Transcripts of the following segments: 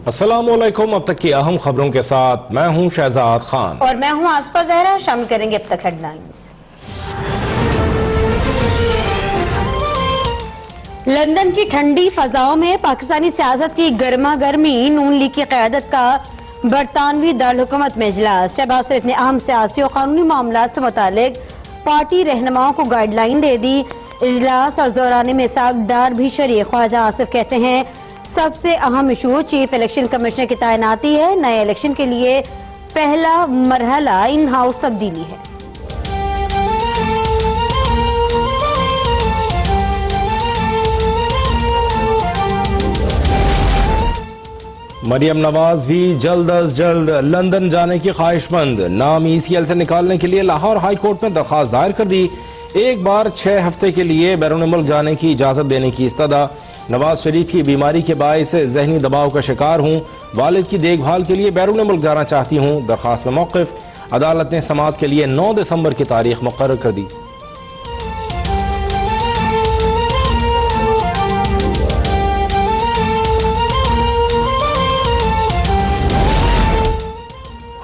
अस्सलामुअलैकुम। अब तक की अहम खबरों के साथ मैं हूं शहजाद खान और मैं हूं आसफा जहरा। शामिल करेंगे अब तक हेडलाइंस। लंदन की ठंडी फजाओं में पाकिस्तानी सियासत की गर्मा गर्मी, नून लीग की क़यादत का बरतानवी दारकूमत में इजलास। शहबाज शरीफ ने अहम सियासी और कानूनी मामला से मुतालिक पार्टी रहनुमाओं को गाइडलाइन दे दी। इजलास और दौरान में साख डार भी शरीक। ख्वाजा आसिफ कहते हैं सबसे अहम इशू चीफ इलेक्शन कमिश्नर की तैनाती है। नए इलेक्शन के लिए पहला मरहला इन हाउस तब्दीली है। मरियम नवाज भी जल्द अज जल्द लंदन जाने की ख्वाहिशमंद। नाम ECL से निकालने के लिए लाहौर हाई कोर्ट में दरखास्त दायर कर दी। एक बार 6 हफ्ते के लिए बैरून मुल्क जाने की इजाजत देने की इस्तदा। नवाज शरीफ की बीमारी के बायस जहनी दबाव का शिकार हूँ, वालिद की देखभाल के लिए बैरून मुल्क जाना चाहती हूँ। दरखास्त में मौक़िफ़। अदालत ने समाअत के लिए 9 दिसंबर की तारीख मुकर्रर कर दी।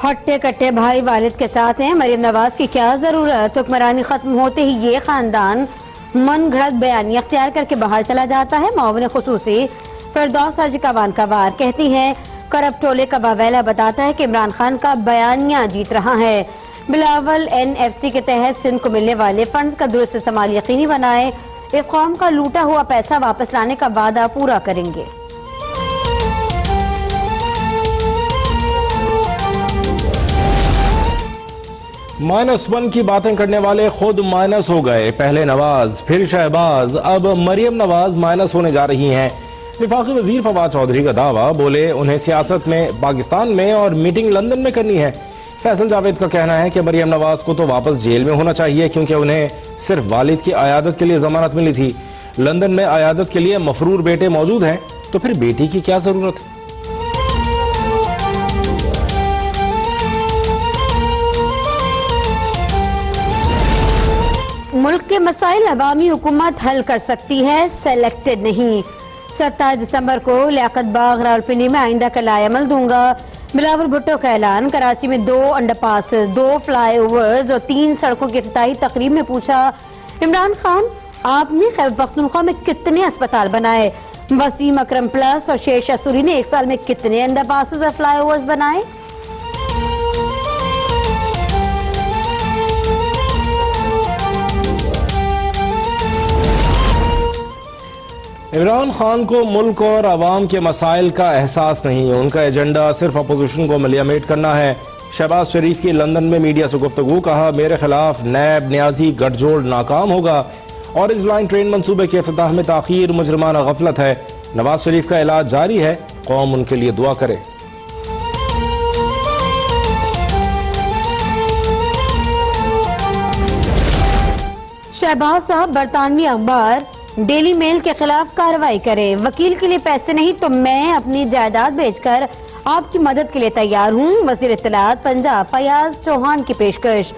हट्टे कट्टे भाई वालिद के साथ हैं, मरियम नवाज की क्या जरूरत। हुक्मरानी खत्म होते ही ये खानदान मन घड़त बयानी अख्तियार करके बाहर चला जाता है। मुआविन खुसूसी फिरदौस हाजी कवान का वार कहती हैं करब टोले का बावैला बताता है कि इमरान खान का बयानिया जीत रहा है। बिलावल NFC के तहत सिंध को मिलने वाले फंड्स का दुरुस्त इस्तेमाल यकीनी बनाए। इस कौम का लूटा हुआ पैसा वापस लाने का वादा पूरा करेंगे। -1 की बातें करने वाले खुद माइनस हो गए। पहले नवाज फिर शहबाज, अब मरियम नवाज माइनस होने जा रही हैं। वफाकी वजीर फवाद चौधरी का दावा, बोले उन्हें सियासत में पाकिस्तान में और मीटिंग लंदन में करनी है। फैसल जावेद का कहना है कि मरियम नवाज को तो वापस जेल में होना चाहिए क्योंकि उन्हें सिर्फ वालिद की अयादत के लिए जमानत मिली थी। लंदन में अयादत के लिए मफरूर बेटे मौजूद हैं, तो फिर बेटी की क्या जरूरत है। मुल्क के मसाइल अवामी हुकूमत हल कर सकती है, सेलेक्टेड नहीं। 27 दिसंबर को लियाकत बाग रावलपिंडी में आइंदा का लाएअमल दूंगा। बिलावल भुट्टो का ऐलान। कराची में 2 अंडरपासेस, 2 फ्लाईओवर्स और 3 सड़कों की इफ्तिताही तकरीब में पूछा इमरान खान आपने खैबर पख्तूनख्वा में कितने अस्पताल बनाए। वसीम अकरम प्लस और शेर असूरी ने 1 साल में कितने अंडरपासेस और फ्लाईओवर्स बनाए। इमरान खान को मुल्क और अवाम के मसाइल का एहसास नहीं। उनका एजेंडा सिर्फ अपोजिशन को मलियामेट करना है। शहबाज शरीफ की लंदन में मीडिया से गुफ्तगू, कहा मेरे खिलाफ नैब न्याजी गठजोड़ नाकाम होगा। ऑरेंज लाइन ट्रेन मंसूबे के इफ्तिताह में ताखीर मुजरमाना गफलत है। नवाज शरीफ का इलाज जारी है, कौम उनके लिए दुआ करे। शहबाज साहब बरतानवी अखबार डेली मेल के खिलाफ कार्रवाई करें। वकील के लिए पैसे नहीं तो मैं अपनी जायदाद बेचकर आपकी मदद के लिए तैयार हूँ। वजीर इत्तलात पंजाब फयाज चौहान की पेशकश।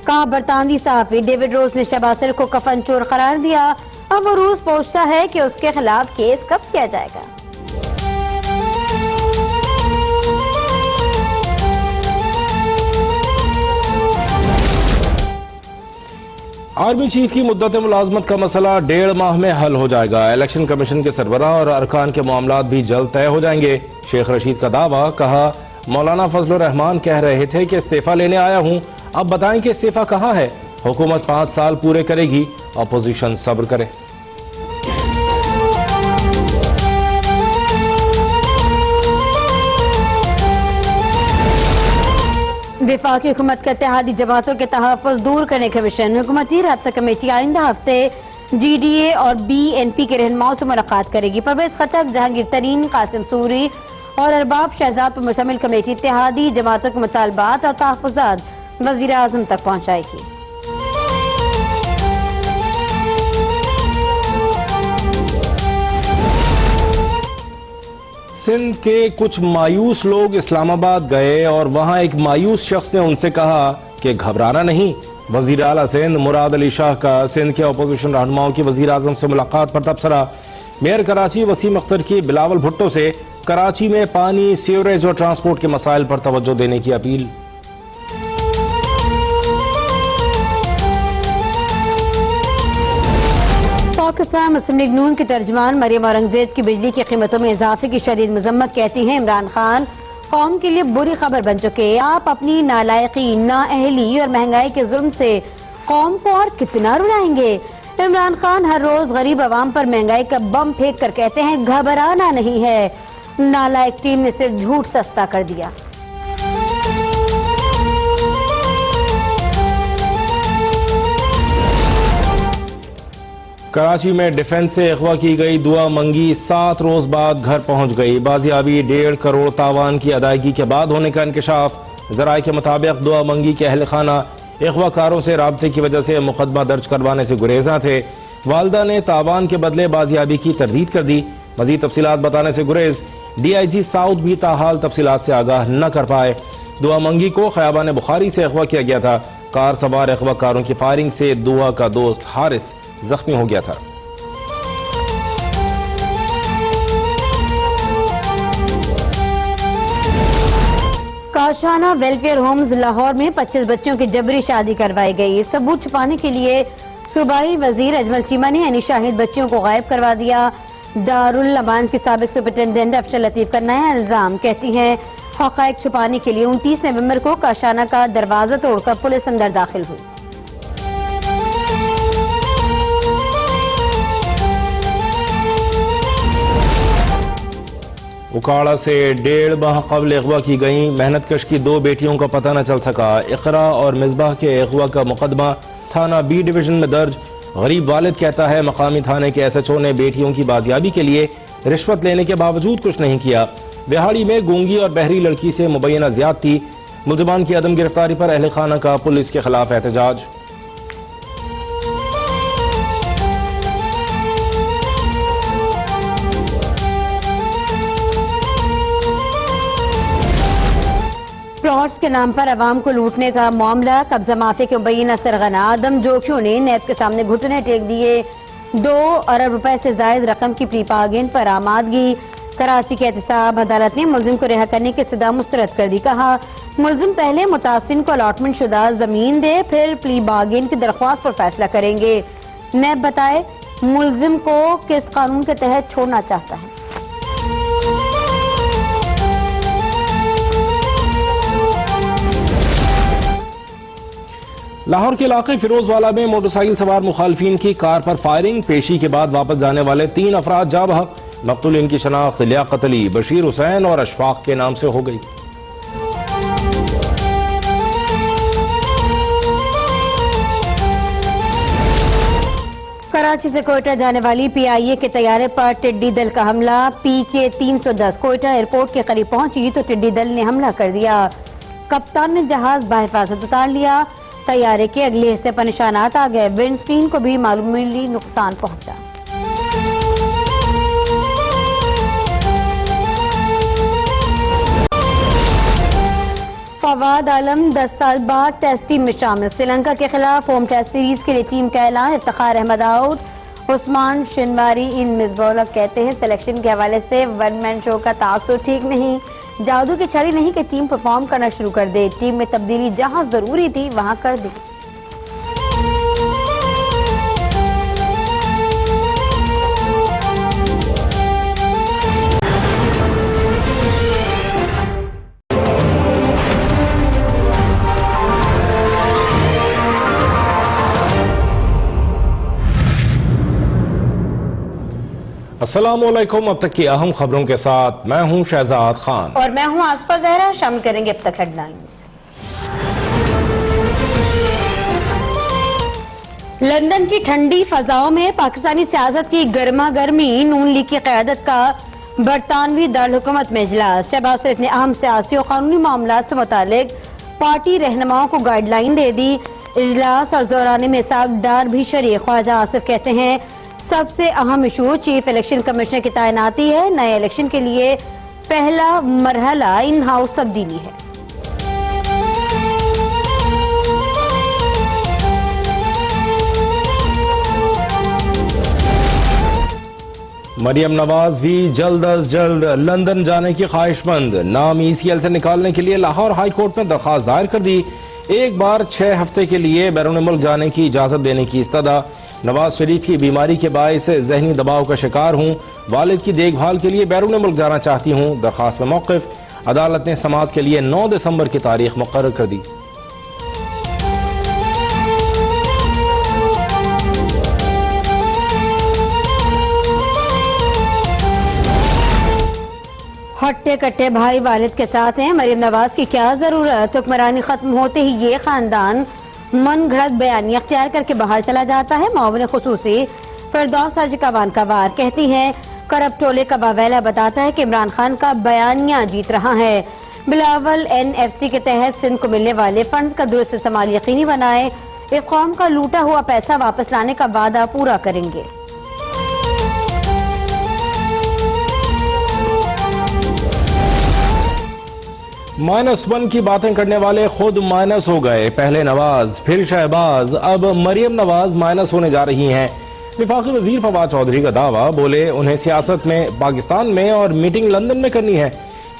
कहा बरतानवी सहाफी डेविड रोज ने शहबाज शरीफ को कफन चोर करार दिया। अब वो रूस पहुंचता है कि उसके खिलाफ केस कब किया जाएगा। आर्मी चीफ की मुद्दत मुलाजमत का मसला 1.5 माह में हल हो जाएगा। इलेक्शन कमीशन के सरबराह और अरकान के मामलात भी जल्द तय हो जाएंगे। शेख रशीद का दावा, कहा मौलाना फजलुर रहमान कह रहे थे कि इस्तीफा लेने आया हूं, अब बताएं कि इस्तीफा कहां है। हुकूमत 5 साल पूरे करेगी, अपोजिशन सब्र करे। वफाकी हुकूमत का इत्तेहादी जमातों के तहफ़्फ़ुज़ दूर करने के मिशन में हुकूमती राब्ता कमेटी आइंदा हफ्ते GDA और BNP के रहनुमाओं से मुलाकात करेगी। परवेज खटक, जहांगीर तरीन, कासिम सूरी और अरबाब शहजाद पर मुश्तमिल कमेटी इत्तेहादी जमातों के मुतालबात और तहफ़्फ़ुज़ात वज़ीर आज़म तक पहुँचाएगी। सिंध के कुछ मायूस लोग इस्लामाबाद गए और वहां एक मायूस शख्स ने उनसे कहा कि घबराना नहीं। वजीर आला सिंध मुराद अली शाह का सिंध के अपोजिशन रहनुमाओं की वजीर आजम से मुलाकात पर तबसरा। मेयर कराची वसीम अख्तर की बिलावल भुट्टो से कराची में पानी, सीवरेज और ट्रांसपोर्ट के मसाइल पर तवज्जो देने की अपील। पाकिस्तान मुस्लिम लीग नून की तर्जमान मरियम औरंगजेब की बिजली की कीमतों में इजाफे की शदीद मजम्मत। कहती हैं इमरान खान कौम के लिए बुरी खबर बन चुके। आप अपनी नालायकी, नाअहली और महंगाई के जुल्म से कौम को और कितना रुलाएंगे। इमरान खान हर रोज गरीब आवाम पर महंगाई का बम फेंक कर कहते हैं घबराना नहीं है। नालायक टीम ने सिर्फ झूठ सस्ता कर दिया। कराची में डिफेंस से अगवा की गई दुआ मंगी 7 रोज बाद घर पहुंच गई। बाजियाबी 1.5 करोड़ तावान की अदायगी के बाद होने का इंकशाफ। जराये के मुताबिक दुआ मंगी के अहल खाना अगवाकारों से राब्ते की वजह से मुकदमा दर्ज करवाने से गुरेजा थे। वालदा ने तावान के बदले बाजियाबी की तरदीद कर दी। मजीद तफसीलात बताने से गुरेज। DIG साउथ भी ताहाल तफसीलात से आगाह न कर पाए। दुआ मंगी को खयाबान बुखारी से अगवा किया गया था। कार सवार अगवाकारों की फायरिंग से दुआ का दोस्त हारिस जख्मी हो गया था। काशाना वेलफेयर होम्स लाहौर में 25 बच्चों की जबरी शादी करवाई गई। सबूत छुपाने के लिए सूबाई वजीर अजमल चीमा ने यानी शाहिद बच्चियों को गायब करवा दिया। दारुल अमान की साबिक सुपरिटेंडेंट अफशर लतीफ का नया इल्जाम। कहती हैं हक़ाइक़ छुपाने के लिए 29 नवंबर को काशाना का दरवाजा तोड़कर पुलिस अंदर दाखिल हुई। उकाड़ा से 1.5 माह कबल अगवा की गई मेहनत कश की 2 बेटियों का पता न चल सका। इकरा और मिसबाह के अगवा का मुकदमा थाना B डिवीजन में दर्ज। गरीब वालिद कहता है मकामी थाने के SHO ने बेटियों की बाजियाबी के लिए रिश्वत लेने के बावजूद कुछ नहीं किया। बिहाड़ी में गूंगी और बहरी लड़की से मुबैना ज्यादती। मुलजमान की अदम गिरफ्तारी पर अहल खाना का पुलिस के खिलाफ एहतजाज। प्लॉट्स के नाम पर अवाम को लूटने का मामला। कब्जा माफी के मुबैना सरगना आदम जोखियों ने नैब के सामने घुटने टेक दिए। 2 अरब रुपए से जायद रकम की प्री बार्गेन पर आमादगी। कराची के एहतसाब अदालत ने मुलजिम को रिहा करने की सदा मुस्तरद कर दी। कहा मुलजिम पहले मुतासिन को अलॉटमेंट शुदा जमीन दे, फिर प्री बार्गेन की दरख्वास्त पर फैसला करेंगे। नैब बताए मुलजिम को किस कानून के तहत छोड़ना चाहता है। लाहौर के इलाके फिरोजवाला में मोटरसाइकिल सवार मुखालफिन की कार पर फायरिंग। पेशी के बाद वापस जाने वाले 3 अफराद जा बहक। मकतूलिन की शनाख्त लियाकत अली, बशीर हुसैन और अशफाक के नाम से हो गई। कराची से कोयटा जाने वाली PIA के तैयारे पर टिड्डी दल का हमला। PK 310 कोयटा एयरपोर्ट के करीब पहुंची तो टिड्डी दल ने हमला कर दिया। कप्तान ने जहाज बाहिफाजत उतार लिया। तैयारे के अगले हिस्से पर निशानात आ गए। विंड स्क्रीन को भी मालूमी नुकसान पहुंचा। फवाद आलम 10 साल बाद टेस्ट टीम में शामिल। श्रीलंका के खिलाफ होम टेस्ट सीरीज के लिए टीम का ऐलान। इफ्तिखार अहमद आउट, उस्मान शिनवारी इन मिसबौला। कहते हैं सिलेक्शन के हवाले से वन मैन शो का तासुर ठीक नहीं। जादू की छड़ी नहीं कि टीम परफॉर्म करना शुरू कर दे। टीम में तब्दीली जहां जरूरी थी वहां कर दी। अस्सलामुअलैकुम। अब तक की अहम खबरों के साथ मैं हूं शहजाद खान और मैं हूं आसफा जहरा। शामिल करेंगे अब तक हेडलाइंस। लंदन की ठंडी फजाओं में पाकिस्तानी सियासत की गर्मा गर्मी। नून लीग की क़यादत का बरतानवी दारहुकूमत में इजलास। शहबाज शरीफ ने अहम सियासी और कानूनी मामलात से मुतालिक पार्टी रहनुमाओं को गाइडलाइन दे दी। इजलास और दौरान में इसाक डार भी शरीक। ख्वाजा आसिफ कहते हैं सबसे अहम इशू चीफ इलेक्शन कमिश्नर की तैनाती है। नए इलेक्शन के लिए पहला मरहला इन हाउस तब्दीली है। मरियम नवाज भी जल्द अज जल्द लंदन जाने की ख्वाहिशमंद। नाम ECL से निकालने के लिए लाहौर हाई कोर्ट में दरखास्त दायर कर दी। एक बार 6 हफ्ते के लिए बैरून मुल्क जाने की इजाजत देने की इस्तदा। नवाज शरीफ की बीमारी के बायस जहनी दबाव का शिकार हूँ, वालिद की देखभाल के लिए बैरून मुल्क जाना चाहती हूँ। दरखास्त में मौक़िफ़। अदालत ने समाअत के लिए 9 दिसंबर की तारीख मुकर्रर कर दी। हट्टे कट्टे भाई वालिद के साथ हैं, मरियम नवाज की क्या जरूरत। हुक्मरानी खत्म होते ही ये खानदान मन घड़त बयानी अख्तियार करके बाहर चला जाता है। मुआविन खुसूसी फिरदौस हाजी कावानकावार कहती है, करब टोले का बावैला बताता है कि इमरान खान का बयानिया जीत रहा है। बिलावल NFC के तहत सिंध को मिलने वाले फंड्स का दुरुस्त इस्तेमाल यकीनी बनाए। इस कौम का लूटा हुआ पैसा वापस लाने का वादा पूरा करेंगे। -1 की बातें करने वाले खुद माइनस हो गए। पहले नवाज फिर शहबाज, अब मरियम नवाज माइनस होने जा रही हैं। वफाकी वजीर फवाद चौधरी का दावा, बोले उन्हें सियासत में पाकिस्तान में और मीटिंग लंदन में करनी है।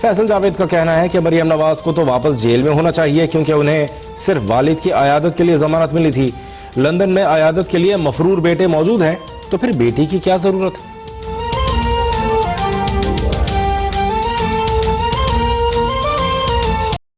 फैसल जावेद का कहना है कि मरियम नवाज को तो वापस जेल में होना चाहिए क्योंकि उन्हें सिर्फ वालिद की अयादत के लिए जमानत मिली थी। लंदन में अयादत के लिए मफरूर बेटे मौजूद हैं, तो फिर बेटी की क्या जरूरत है।